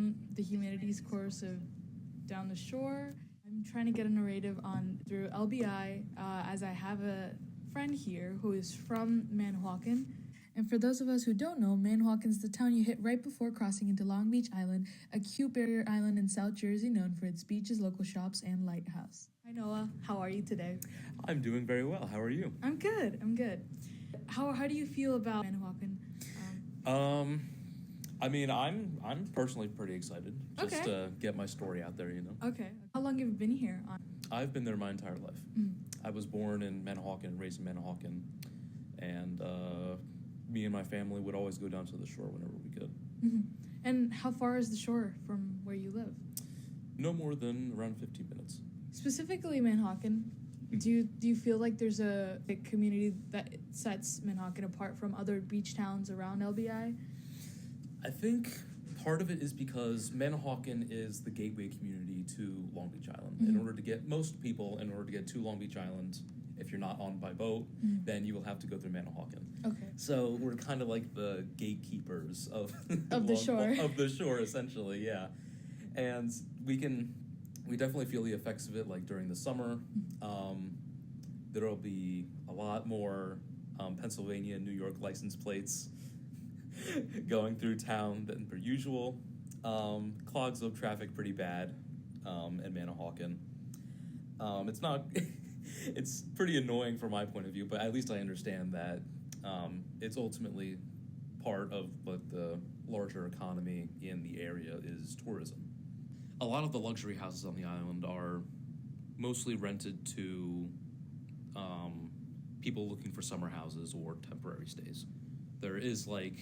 from the humanities course of Down the Shore. I'm trying to get a narrative on through LBI as I have a friend here who is from Manahawkin. And for those of us who don't know, Manahawkin's the town you hit right before crossing into Long Beach Island, a cute barrier island in South Jersey known for its beaches, local shops, and lighthouse. Hi Noah, how are you today? I'm doing very well. How are you? I'm good. How do you feel about Manahawkin? I mean, I'm personally pretty excited just to get my story out there, Okay. How long have you been here? I've been there my entire life. I was born in Manahawkin and raised in Manahawkin, and me and my family would always go down to the shore whenever we could. And how far is the shore from where you live? No more than around 15 minutes. Specifically Manahawkin, do you feel like there's a community that sets Manahawkin apart from other beach towns around LBI? I think part of it is because Manahawkin is the gateway community to Long Beach Island. In order to get to Long Beach Island, if you're not on by boat, then you will have to go through Manahawkin. Okay. So we're kind of like the gatekeepers of the shore. Of the shore, essentially, yeah. And we definitely feel the effects of it, like during the summer. There'll be a lot more Pennsylvania and New York license plates going through town than per usual. Clogs up traffic pretty bad in Manahawkin. It's not... It's pretty annoying from my point of view, but at least I understand that it's ultimately part of what the larger economy in the area is tourism. A lot of the luxury houses on the island are mostly rented to people looking for summer houses or temporary stays. There is like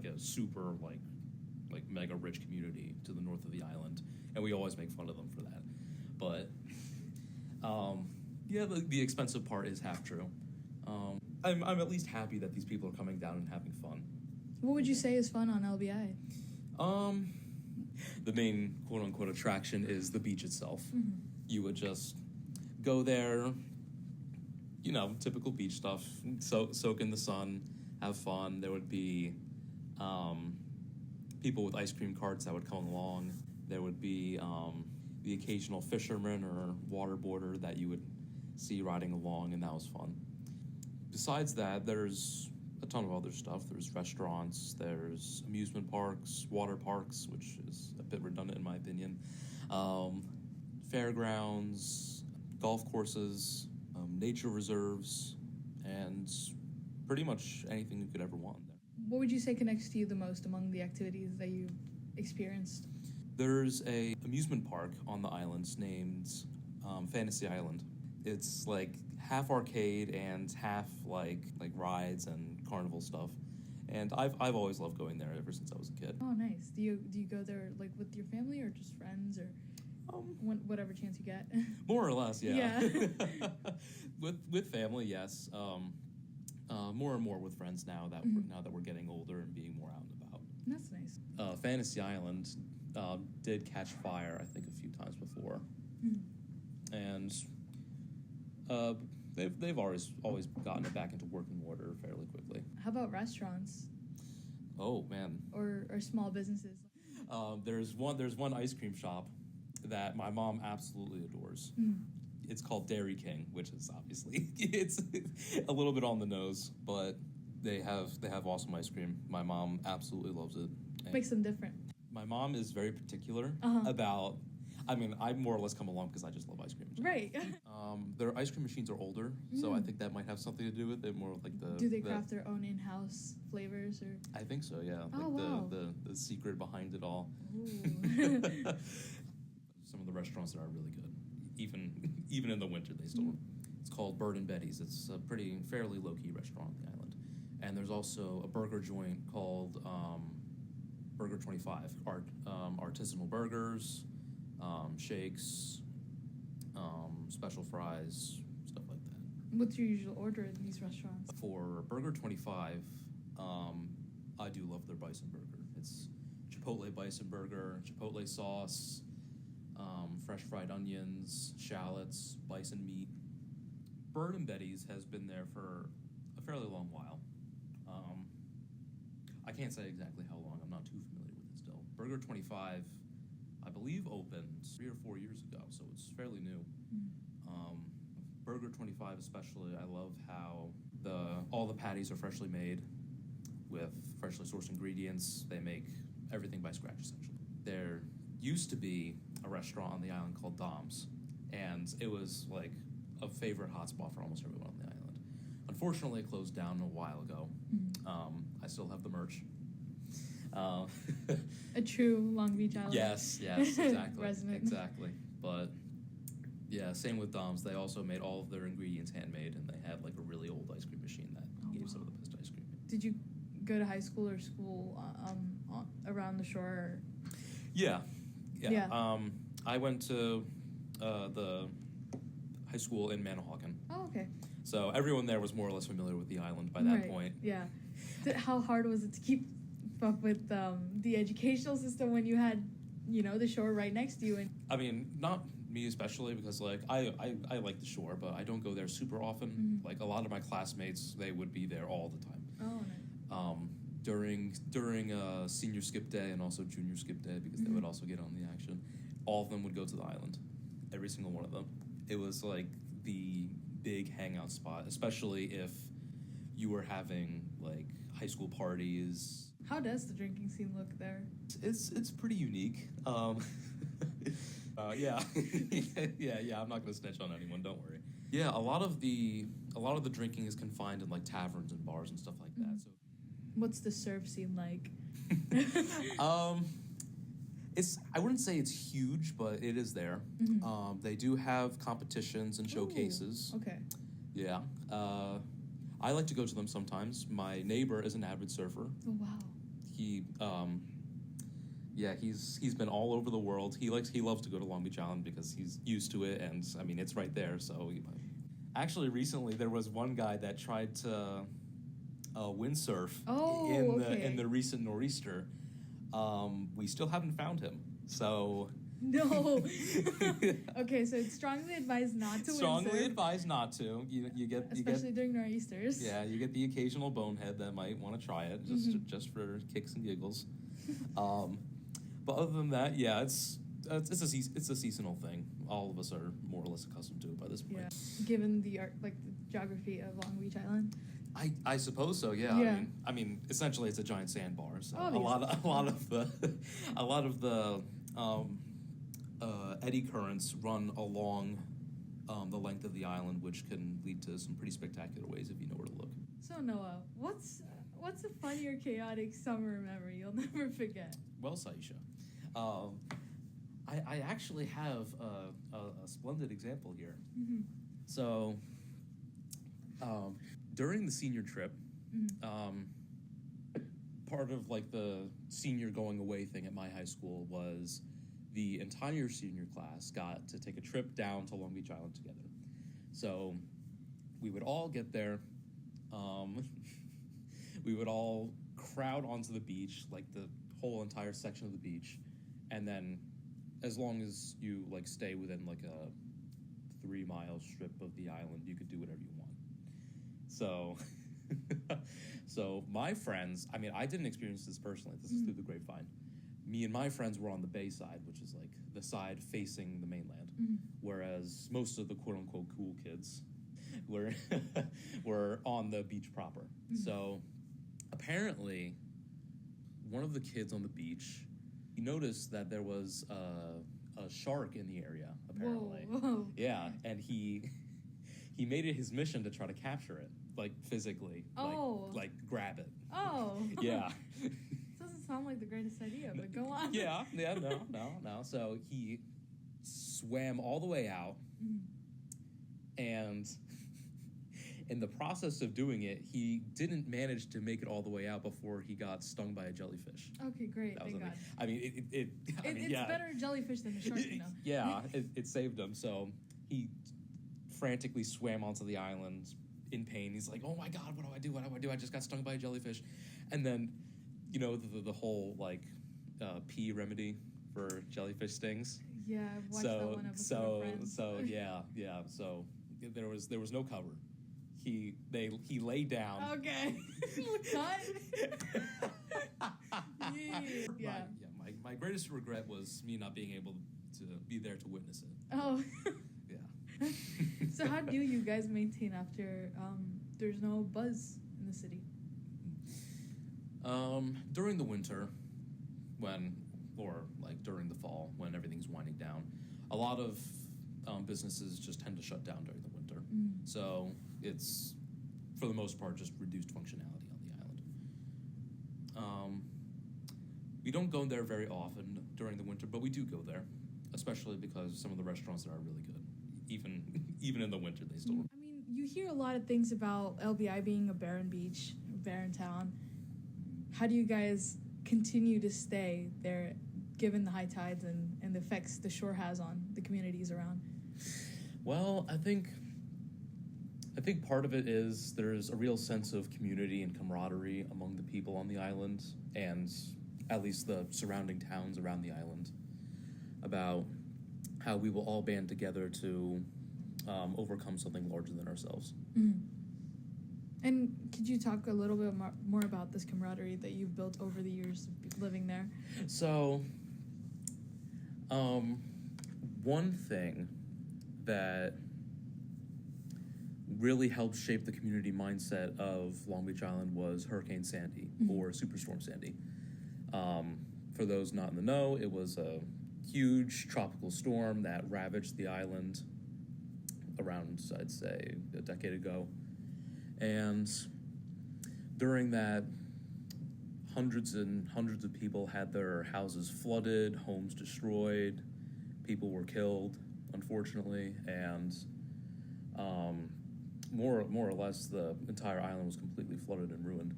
a super like mega rich community to the north of the island, and we always make fun of them for that. But yeah, the expensive part is half true. I'm at least happy that these people are coming down and having fun. What would you say is fun on LBI? The main quote-unquote attraction is the beach itself. You would just go there, typical beach stuff, soak in the sun, have fun. There would be people with ice cream carts that would come along. There would be the occasional fisherman or waterboarder that you would see riding along, and that was fun. Besides that, there's a ton of other stuff. There's restaurants, there's amusement parks, water parks, which is a bit redundant in my opinion, fairgrounds, golf courses, nature reserves, and pretty much anything you could ever want there. What would you say connects to you the most among the activities that you experienced? There's a amusement park on the islands named Fantasy Island. It's like half arcade and half like rides and carnival stuff, and I've always loved going there ever since I was a kid. Oh, nice. Do you go there like with your family or just friends or whatever chance you get? More or less, yeah. Yeah. with family, yes. More and more with friends now that we're getting older and being more out and about. That's nice. Fantasy Island did catch fire, I think, a few times before, and they've always gotten it back into working order fairly quickly. How about restaurants? Oh man. Or small businesses. There's one ice cream shop that my mom absolutely adores. It's called Dairy King, which is obviously it's a little bit on the nose, but they have awesome ice cream. My mom absolutely loves it. What makes them different? My mom is very particular about. I mean, I more or less come along because I just love ice cream. Right. Their ice cream machines are older, so I think that might have something to do with it. More like the. Do they craft their own in-house flavors or? I think so. Yeah. Oh, wow. The secret behind it all. Some of the restaurants there are really good. Even in the winter, they still. It's called Bird and Betty's. It's a fairly low-key restaurant on the island, and there's also a burger joint called Burger 25. Artisanal burgers, shakes, special fries, stuff like that. What's your usual order in these restaurants? For Burger 25, I do love their bison burger. It's Chipotle bison burger, Chipotle sauce, fresh fried onions, shallots, bison meat. Bird and Betty's has been there for a fairly long while. I can't say exactly how long. I'm not too familiar with it still. Burger 25 I believe, opened 3 or 4 years ago, so it's fairly new. Burger 25 especially, I love how all the patties are freshly made with freshly sourced ingredients. They make everything by scratch, essentially. There used to be a restaurant on the island called Dom's, and it was like a favorite hotspot for almost everyone on the island. Unfortunately, it closed down a while ago. I still have the merch. A true Long Beach Island. Yes, exactly. Resident. Exactly. But yeah, same with Dom's. They also made all of their ingredients handmade, and they had like a really old ice cream machine that gave some of the best ice cream. Did you go to high school or school around the shore? Yeah. I went to the high school in Manahawkin. Oh, okay. So everyone there was more or less familiar with the island by that point. Yeah. How hard was it to keep up with the educational system when you had, the shore right next to you? And I mean, not me especially, because like I like the shore, but I don't go there super often. Like a lot of my classmates, they would be there all the time. Oh, nice. During senior skip day and also junior skip day, because they would also get on the action. All of them would go to the island, every single one of them. It was like the big hangout spot, especially if you were having like high school parties. How does the drinking scene look there? It's pretty unique. Yeah. I'm not gonna snitch on anyone. Don't worry. Yeah, a lot of the drinking is confined in like taverns and bars and stuff like that. So, what's the surf scene like? I wouldn't say it's huge, but it is there. They do have competitions and showcases. Ooh, okay. Yeah. I like to go to them sometimes. My neighbor is an avid surfer. Oh wow. He's been all over the world. He loves to go to Long Beach Island because he's used to it, and I mean it's right there. So, actually, recently there was one guy that tried to windsurf in the recent nor'easter. We still haven't found him. So. No. Okay, so it's strongly advised not to. Strongly advised not to. Especially during nor'easters. Yeah, you get the occasional bonehead that might want to try it just for kicks and giggles. But other than that, yeah, it's a seasonal thing. All of us are more or less accustomed to it by this point. Yeah. Given the geography of Long Beach Island. I suppose so. Yeah. I mean, essentially, it's a giant sandbar. So a lot of the eddy currents run along the length of the island, which can lead to some pretty spectacular ways if you know where to look. So Noah, what's a funny or chaotic summer memory you'll never forget? Well, Saisha, I actually have a splendid example here. So, during the senior trip, part of like the senior going away thing at my high school was the entire senior class got to take a trip down to Long Beach Island together. So we would all get there. We would all crowd onto the beach, like the whole entire section of the beach, and then as long as you like stay within like a 3-mile strip of the island, you could do whatever you want. So so my friends, I mean, I didn't experience this personally. This is through the grapevine. Me and my friends were on the bay side, which is like the side facing the mainland, whereas most of the quote-unquote cool kids were on the beach proper. So apparently, one of the kids on the beach, he noticed that there was a shark in the area, apparently. Whoa. Yeah, and he made it his mission to try to capture it, like physically, like grab it. Oh. Yeah. Doesn't sound like the greatest idea, but go on. Yeah, no. So he swam all the way out, and in the process of doing it, he didn't manage to make it all the way out before he got stung by a jellyfish. Okay, great. Thank God. I mean, it's better a jellyfish than a shark, Yeah, it saved him. So he frantically swam onto the island in pain. He's like, "Oh my God, what do I do? What do I do? I just got stung by a jellyfish." And then, the whole like pee remedy for jellyfish stings. Yeah, I've watched that one episode of Friends. So there was no cover. He lay down. Okay. Cut. Yeah. My my greatest regret was me not being able to be there to witness it. Oh. Yeah. So how do you guys maintain after there's no buzz in the city? During the winter, during the fall, when everything's winding down, a lot of businesses just tend to shut down during the winter. So it's, for the most part, just reduced functionality on the island. We don't go there very often during the winter, but we do go there, especially because some of the restaurants there are really good. Even in the winter, they still. I mean, you hear a lot of things about LBI being a barren beach, barren town. How do you guys continue to stay there, given the high tides and the effects the shore has on the communities around? Well, I think part of it is there's a real sense of community and camaraderie among the people on the island, and at least the surrounding towns around the island, about how we will all band together to overcome something larger than ourselves. And could you talk a little bit more about this camaraderie that you've built over the years of living there? So, one thing that really helped shape the community mindset of Long Beach Island was Hurricane Sandy, or Superstorm Sandy. For those not in the know, it was a huge tropical storm that ravaged the island around, I'd say, a decade ago. And during that, hundreds and hundreds of people had their houses flooded, homes destroyed, people were killed, unfortunately, and more or less the entire island was completely flooded and ruined.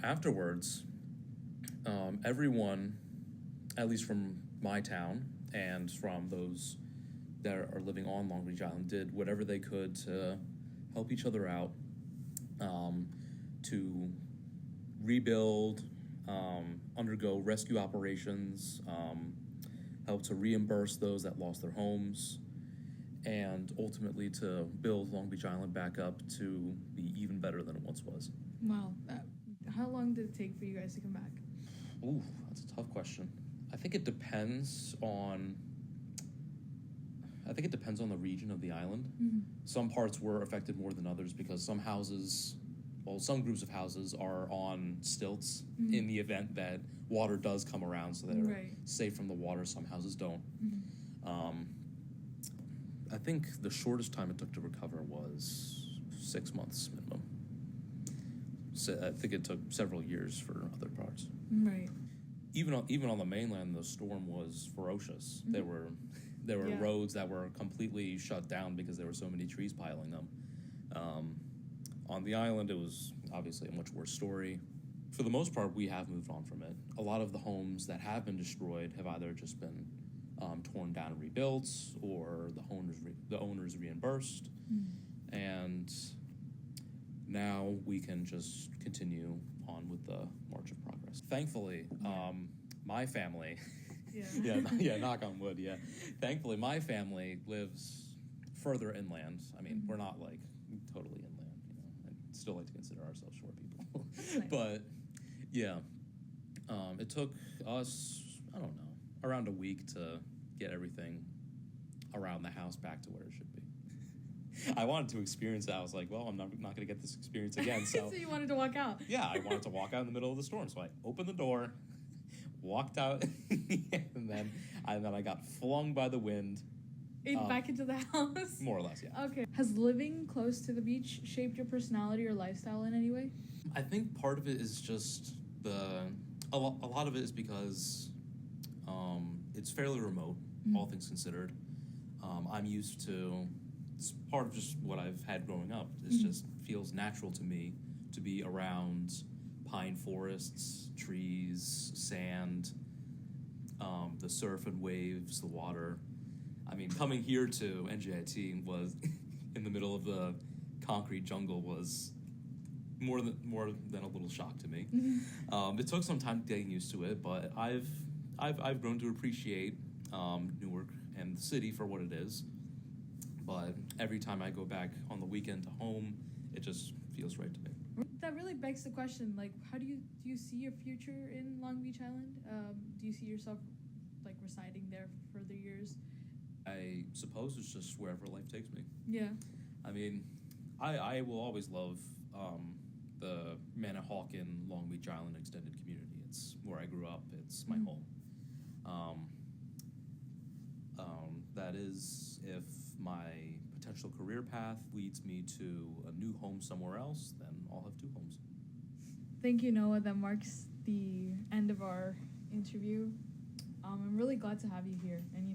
Afterwards, everyone, at least from my town and from those that are living on Long Beach Island, did whatever they could to help each other out, to rebuild, undergo rescue operations, help to reimburse those that lost their homes, and ultimately to build Long Beach Island back up to be even better than it once was. Wow. How long did it take for you guys to come back? Ooh, that's a tough question. I think it depends on the region of the island. Some parts were affected more than others because some groups of houses are on stilts in the event that water does come around, so they're safe from the water. Some houses don't. I think the shortest time it took to recover was 6 months minimum. So I think it took several years for other parts. Right. Even on the mainland, the storm was ferocious. There were roads that were completely shut down because there were so many trees piling them. On the island, it was obviously a much worse story. For the most part, we have moved on from it. A lot of the homes that have been destroyed have either just been torn down and rebuilt, or the owners reimbursed, and now we can just continue on with the march of progress. Thankfully, my family, knock on wood, thankfully my family lives further inland. I mean, we're not like totally inland, I still like to consider ourselves shore people. Nice. But it took us, I don't know, around a week to get everything around the house back to where it should be. I wanted to experience that. I was like, well, I'm not going to get this experience again. So, so you wanted to walk out? Yeah, I wanted to walk out in the middle of the storm. So I opened the door, walked out, and then I got flung by the wind. Back into the house? More or less, yeah. Okay. Has living close to the beach shaped your personality or lifestyle in any way? I think part of it is just a lot of it is because it's fairly remote, all things considered. I'm used to, it's part of just what I've had growing up. It just feels natural to me to be around pine forests, trees, sand, the surf and waves, the water. I mean, coming here to NJIT was in the middle of the concrete jungle was more than a little shock to me. It took some time getting used to it, but I've grown to appreciate Newark and the city for what it is. But every time I go back on the weekend to home, it just feels right to me. that really begs the question, like, how do you see your future in Long Beach Island? Do you see yourself like residing there for further years? I suppose it's just wherever life takes me. Yeah. I mean, I will always love the Manahawkin Long Beach Island extended community. It's where I grew up. It's my home. That is, if my potential career path leads me to a new home somewhere else, then I'll have two homes. Thank you, Noah. That marks the end of our interview. I'm really glad to have you here and,